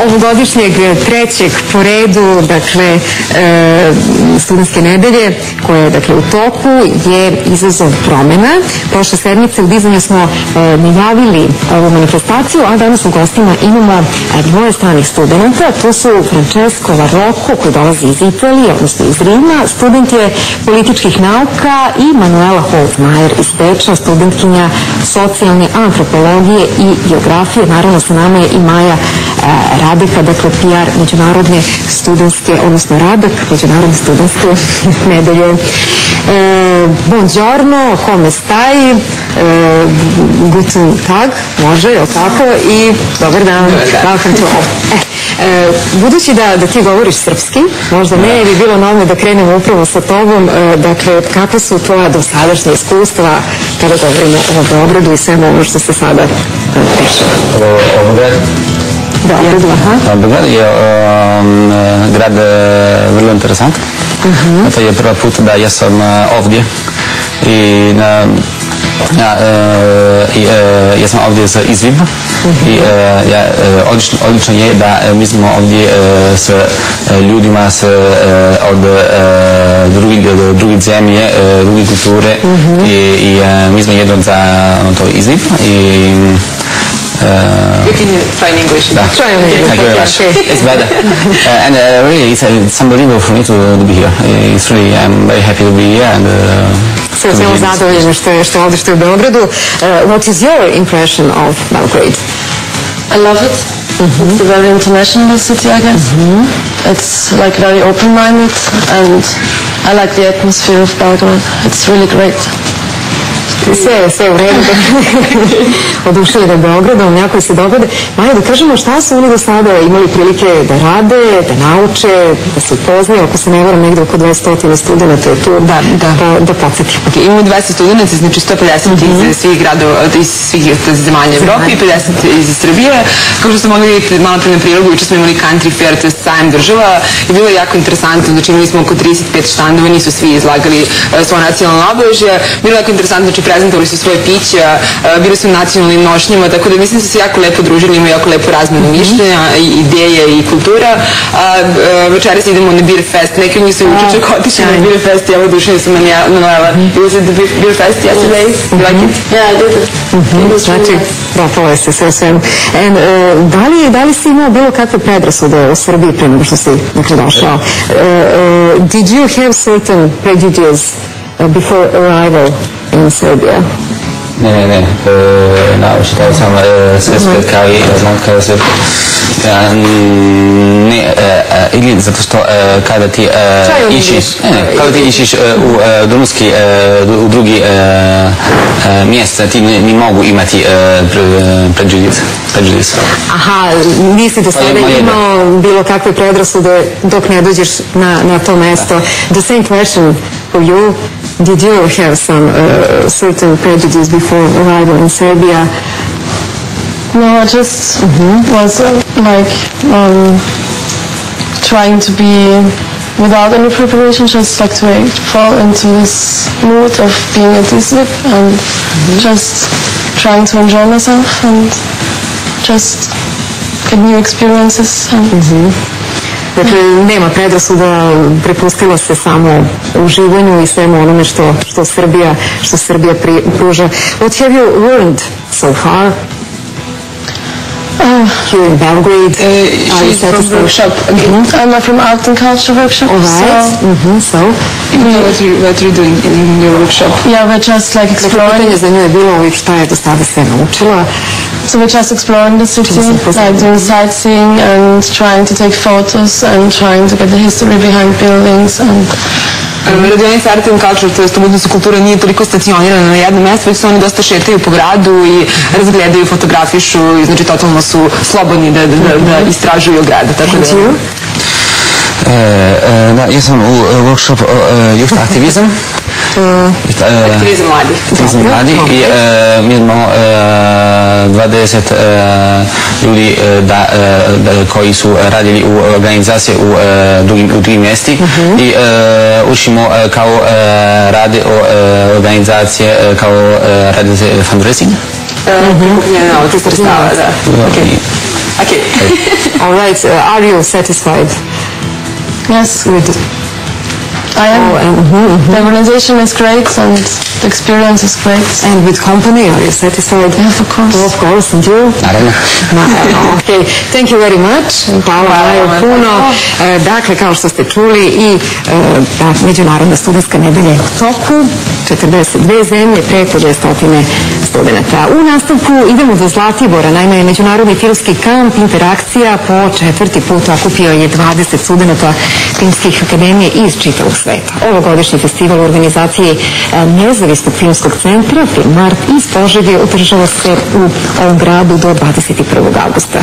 ovogodišnjeg trećeg po redu, dakle, studentske nedelje, koja je, dakle, u toku, je izazov promena. Prošle sedmice u dizanju smo najavili ovu manifestaciju, a danas u gostima imamo dvoje stranih studenta. To su Francesco Larrocco, koji dolazi iz Italije, odnosno iz Rima. Student je političkih nauka, i Manuela Holtmajer iz Beča, studentkinja socijalne antropologije i geografije. Naravno, sa nama je i Maja Radeka, dakle, PR međunarodne studentske, odnosno Radak, međunarodne studentske nedelje. Buongiorno, come stai? Guten Tag, može, je li tako? I dobar dan, welcome to all. Budući da ti govoriš srpski, možda ne bi bilo na ovome da krenemo upravo sa tobom, dakle, kakva su tvoja dosadašnja iskustva kada govorimo o Beogradu i svemu ono što se sada dešava? Beograd je grad vrlo interesantan. To je prvi put da ja sam ovdje i ja sam ovdje iz Rima i odlično je da mi smo ovdje s ljudima od drugih zemlje, druge kulture i mi smo jedan za to iz Rima i You can try in English. Try in English. Thank you very much. It's better. And really, it's unbelievable for me to be here. It's really, I'm very happy to be here. And Sve smo zadovoljeni što je ovdje, što je u Beogradu. What is your impression of Belgrade? I love it. It's a very international city, I guess. It's like very open-minded, and I like the atmosphere of Belgrade. It's really great. Sve u redu, oduševljena Beogradom, jako se dogode. Maja, da kažemo šta su oni do sada imali prilike da rade, da nauče, da se upoznaju, ako se ne varam, negde oko 200 studenta je tu, da podsjetimo. Imamo 200 studenta, znači 150 iz svih gradova, iz svih zemalja Evrope i 50 iz Srbije. Kao što smo mogli malo pre na prilogu, juče smo imali country fair, to je sajam država, i bilo je jako interesantno, znači imali smo oko 35 štandova, nisu svi izlagali svoje nacionalne obeležje, bilo je jako interesantno, znači prezentovali su svoje pića, bili su nacionalnim nošnjama, tako da mislim da su se jako lepo družili, imaju jako lepo razmenu mišljenja, ideje i kultura. Večeras idemo na Beer Fest, neki od njih su juče čak otišli na Beer Fest, evo dušeni su Manuela. Was it the Beer Fest yesterday? You like it? Yeah, I did it. Znači, dopalo je se sve svemu. Da li si imao bilo kakve predrasude o Srbiji pre nego što si došao? Did you have certain prejudices before arrival in Serbia? Ne, naučitao sam sve svet kao i znam kada se ili zato što kada ti išiš u drugi mjesta ti ne mogu imati prejudice. Aha, nisi do sada imao bilo kakve predrasude dok ne dođeš na to mesto. The same question for you. Did you have some certain prejudice before arrival in Serbia? No, I just was trying to be without any preparation, just like to fall into this mood of being at Izmir and just trying to enjoy myself and just get new experiences. Dakle, nema predrasuda, prepustila se samo uživanju i svemu onome što Srbija pruža. What have you learned so far? Here in Belgrade. She's from workshop. I'm from art and culture workshop. All right. So? What are you doing in your workshop? Yeah, we're just like exploring. Pitanje za nju je bilo šta je do sada sve naučila. So we're just exploring the city, like doing sightseeing and trying to take photos and trying to get the history behind buildings and Radionica Art and Culture, to je umjetnost i kultura, nije toliko stacionirana na jednom mjestu, već se oni dosta šetaju po gradu i razgledaju, fotografišu i znači totalno su slobodni da istražuju grad. Tako da... Da, ja sam u workshop Youth Aktivizam. Aktivizam mladih. Aktivizam mladih i mi smo 20 ljudi koji su radili u organizaciji u drugim mjesti i učimo kao rade organizacije, kao rade fundraising. Prikupljeno sredstava, da. Okay. All right. Are you satisfied? Yes, With I am. The organization is great and the experience is great. and with company, are you satisfied? Yes, of course. Of course, and you? Naravno. Okay, thank you very much. Hvala vam puno. Dakle, kao što ste čuli i Međunarodna studentska nedelja je u toku, 42 zemlje, preko 200 studenta. U nastavku idemo do Zlatibora, naime Međunarodni filmski kamp Interakcija po 4. put okupio je 20 studenta filmskih akademije iz čitavog sveta. Ovogodišnji festival u organizaciji Nezavisnog filmskog centra Film Art iz Požege održava se u ovom gradu do 21. augusta.